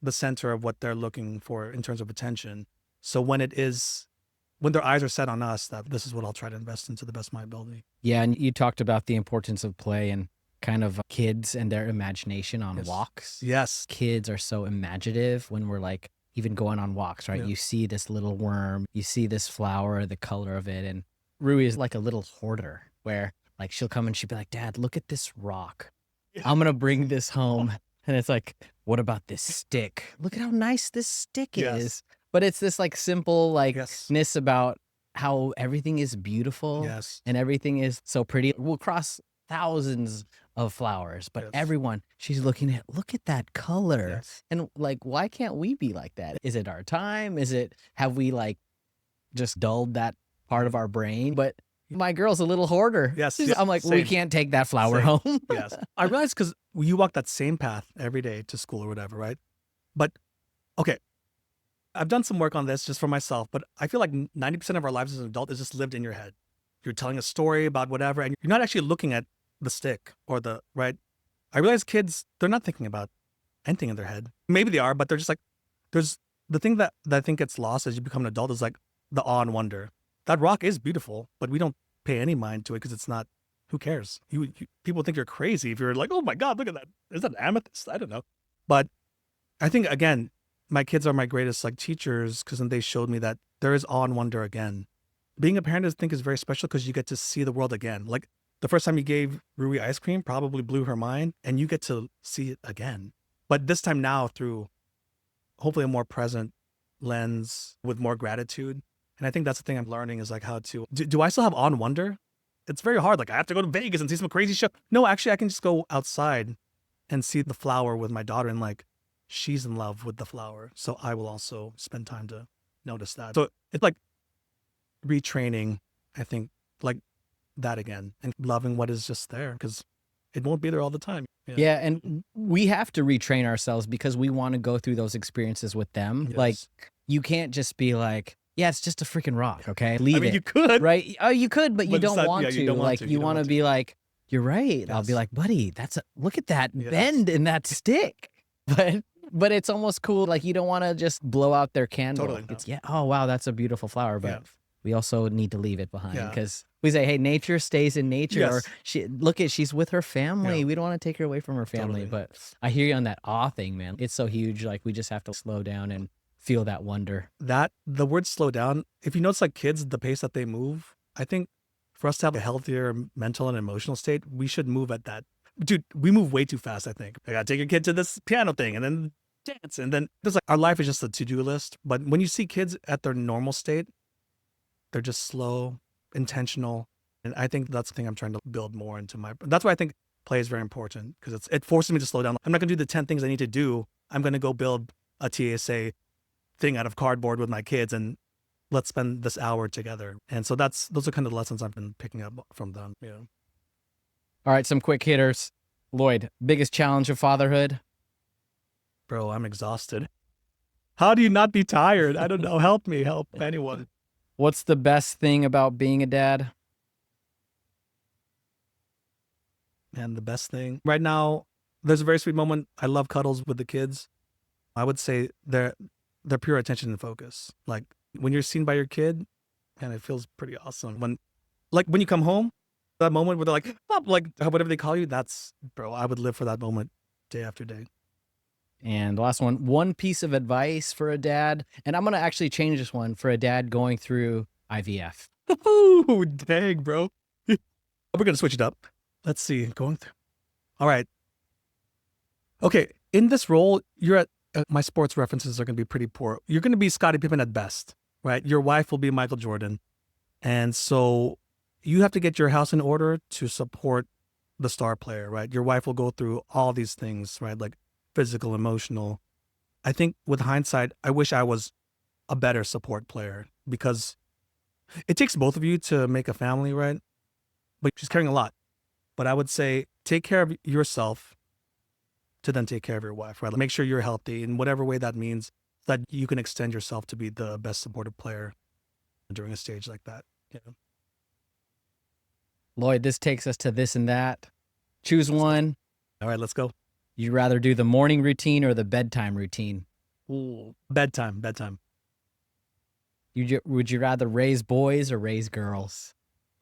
the center of what they're looking for in terms of attention. So when their eyes are set on us, that this is what I'll try to invest into the best of my ability. Yeah. And you talked about the importance of play and kind of kids and their imagination on walks. Yes. Kids are so imaginative when we're like, even going on walks, right? Yeah. You see this little worm, you see this flower, the color of it. And Rui is like a little hoarder where like she'll come and she'll be like, Dad, look at this rock. I'm going to bring this home. And it's like, what about this stick? Look at how nice this stick is. But it's this like simple ness about how everything is beautiful and everything is so pretty. We'll cross thousands of flowers, but everyone, she's looking at, look at that color. And like, why can't we be like that? Is it our time? Have we like just dulled that part of our brain? But my girl's a little hoarder. I'm like, we can't take that flower home. I realize because you walk that same path every day to school or whatever, right? But okay, I've done some work on this just for myself, but I feel like 90% of our lives as an adult is just lived in your head. You're telling a story about whatever, and you're not actually looking at the stick or right? I realize kids, they're not thinking about anything in their head. Maybe they are, but they're just like, there's the thing that I think gets lost as you become an adult is like the awe and wonder. That rock is beautiful, but we don't pay any mind to it because it's not, who cares? People think you're crazy if you're like, oh my God, look at that. Is that an amethyst? I don't know. But I think, again, my kids are my greatest like teachers because then they showed me that there is awe and wonder again. Being a parent, I think, is very special because you get to see the world again. Like the first time you gave Rui ice cream probably blew her mind and you get to see it again. But this time now through hopefully a more present lens with more gratitude. And I think that's the thing I'm learning is like how to, do I still have awe and wonder? It's very hard. Like I have to go to Vegas and see some crazy show. No, actually I can just go outside and see the flower with my daughter and like, she's in love with the flower. So I will also spend time to notice that. So it's like retraining, I think, like that again and loving what is just there because it won't be there all the time. Yeah. And we have to retrain ourselves because we want to go through those experiences with them. Like you can't just be like, yeah, it's just a freaking rock. Okay. Leave it. You could. Right. Oh, you could, but you don't want to. Like you want to be like, you're right. I'll be like, buddy, look at that bend in that stick. But it's almost cool. Like you don't want to just blow out their candle. Totally. It's oh wow, that's a beautiful flower. But we also need to leave it behind because we say, hey, nature stays in nature. Or she's with her family. We don't want to take her away from her family. But I hear you on that awe thing, man. It's so huge. Like we just have to slow down and feel that wonder. The word slow down, if you notice like kids, the pace that they move, I think for us to have a healthier mental and emotional state, we should move at that. Dude, we move way too fast, I think. I gotta take your kid to this piano thing and then dance. And then there's like, our life is just a to-do list. But when you see kids at their normal state, they're just slow, intentional. And I think that's the thing I'm trying to build more into that's why I think play is very important because it forces me to slow down. I'm not gonna do the 10 things I need to do. I'm gonna go build a TSA thing out of cardboard with my kids and let's spend this hour together. And so those are kind of the lessons I've been picking up from them. Yeah. All right, some quick hitters. Lloyd, biggest challenge of fatherhood? Bro, I'm exhausted. How do you not be tired? I don't know. Help me. Help anyone. What's the best thing about being a dad? And the best thing right now, There's a very sweet moment. I love cuddles with the kids. I would say they're pure attention and focus. Like when you're seen by your kid, and it feels pretty awesome. When you come home, that moment where they're like, "Pop," like whatever they call you, that's, bro, I would live for that moment day after day. And the last one piece of advice for a dad, and I'm going to actually change this one for a dad going through IVF. Ooh, dang, bro. We're going to switch it up. Let's see. Going through. All right. Okay. In this role, you're at, my sports references are going to be pretty poor. You're going to be Scottie Pippen at best, right? Your wife will be Michael Jordan. And so you have to get your house in order to support the star player, right? Your wife will go through all these things, right? Like physical, emotional. I think with hindsight, I wish I was a better support player because it takes both of you to make a family, right? But she's carrying a lot. But I would say take care of yourself to then take care of your wife, right? Like make sure you're healthy in whatever way that means, that you can extend yourself to be the best supportive player during a stage like that. You know? Lloyd, this takes us to this and that. Choose one. All right, let's go. You'd rather do the morning routine or the bedtime routine? Ooh, bedtime. Would you rather raise boys or raise girls?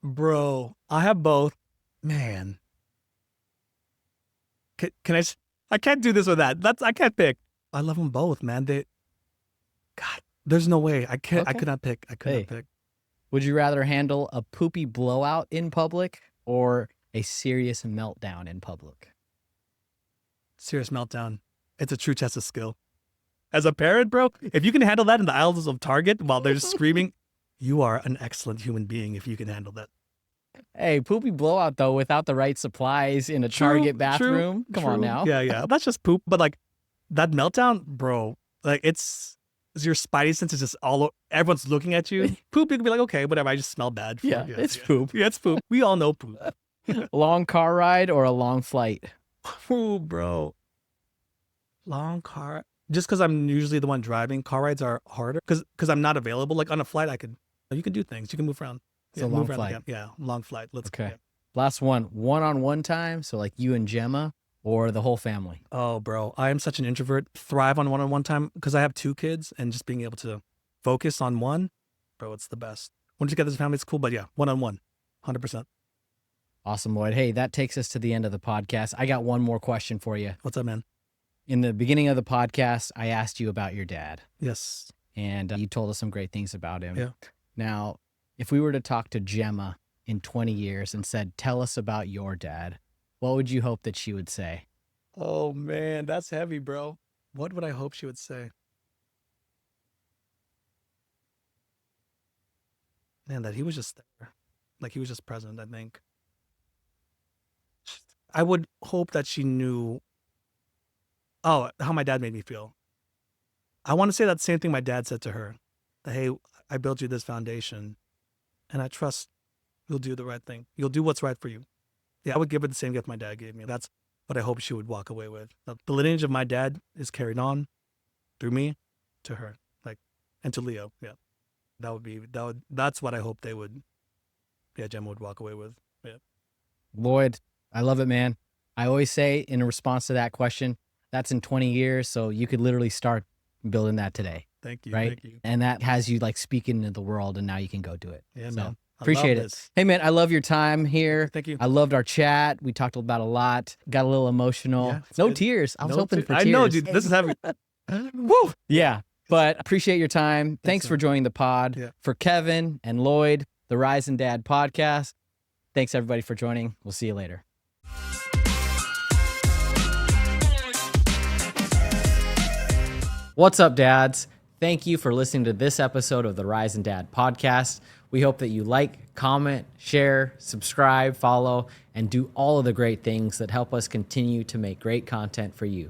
Bro, I have both. Man. Can I can't do this or that. I can't pick. I love them both, man. God, there's no way. I can't. I Okay. could not pick. I could Hey. not pick. Would you rather handle a poopy blowout in public or a serious meltdown in public? Serious meltdown. It's a true test of skill. As a parent, bro, if you can handle that in the aisles of Target while they're just screaming, you are an excellent human being if you can handle that. Hey, poopy blowout though, without the right supplies in a True, Target true, bathroom. Come on true. now. Yeah. That's just poop. But like that meltdown, bro, like it's your spidey sense is just everyone's looking at you. Poop, you can be like, okay, whatever. I just smell bad. Yeah, it's poop. Yeah, it's poop. We all know poop. Long car ride or a long flight? Ooh, bro. Long car. Just because I'm usually the one driving, car rides are harder because I'm not available. Like on a flight, you can do things. You can move around. It's a move long around flight. again. Yeah, long flight. Let's Okay. go. Last one-on-one time. So like you and Gemma or the whole family? Oh, bro, I am such an introvert. Thrive on one-on-one time because I have 2 kids and just being able to focus on one, bro, it's the best. When you get as a family, it's cool, but yeah, one-on-one, 100%. Awesome, Lloyd. Hey, that takes us to the end of the podcast. I got one more question for you. What's up, man? In the beginning of the podcast, I asked you about your dad, Yes. and you told us some great things about him. Yeah. Now, if we were to talk to Gemma in 20 years and said, tell us about your dad, what would you hope that she would say? Oh, man, that's heavy, bro. What would I hope she would say? Man, that he was just there. Like he was just present, I think. I would hope that she knew, how my dad made me feel. I want to say that same thing my dad said to her. That, hey, I built you this foundation, and I trust you'll do the right thing. You'll do what's right for you. Yeah, I would give her the same gift my dad gave me. That's what I hope she would walk away with. The lineage of my dad is carried on through me to her, and to Leo. Yeah, that's what I hope Gemma would walk away with. Yeah. Lloyd, I love it, man. I always say in response to that question, that's in 20 years. So you could literally start building that today. Thank you. Right. Thank you. And that has you like speaking into the world, and now you can go do it. Yeah, So, man. I appreciate love it. this. Hey, man, I love your time here. Thank you. I loved our chat. We talked about a lot, got a little emotional. Yeah, it's No good. tears. I was No hoping te- for I tears. know, dude. This is heavy. Woo! Yeah. But appreciate your time. Thanks man. for joining the pod. Yeah. For Kevin and Lloyd, the Rise and Dad podcast. Thanks, everybody, for joining. We'll see you later. What's up, dads? Thank you for listening to this episode of the Rise and Dad podcast. We hope that you like, comment, share, subscribe, follow, and do all of the great things that help us continue to make great content for you.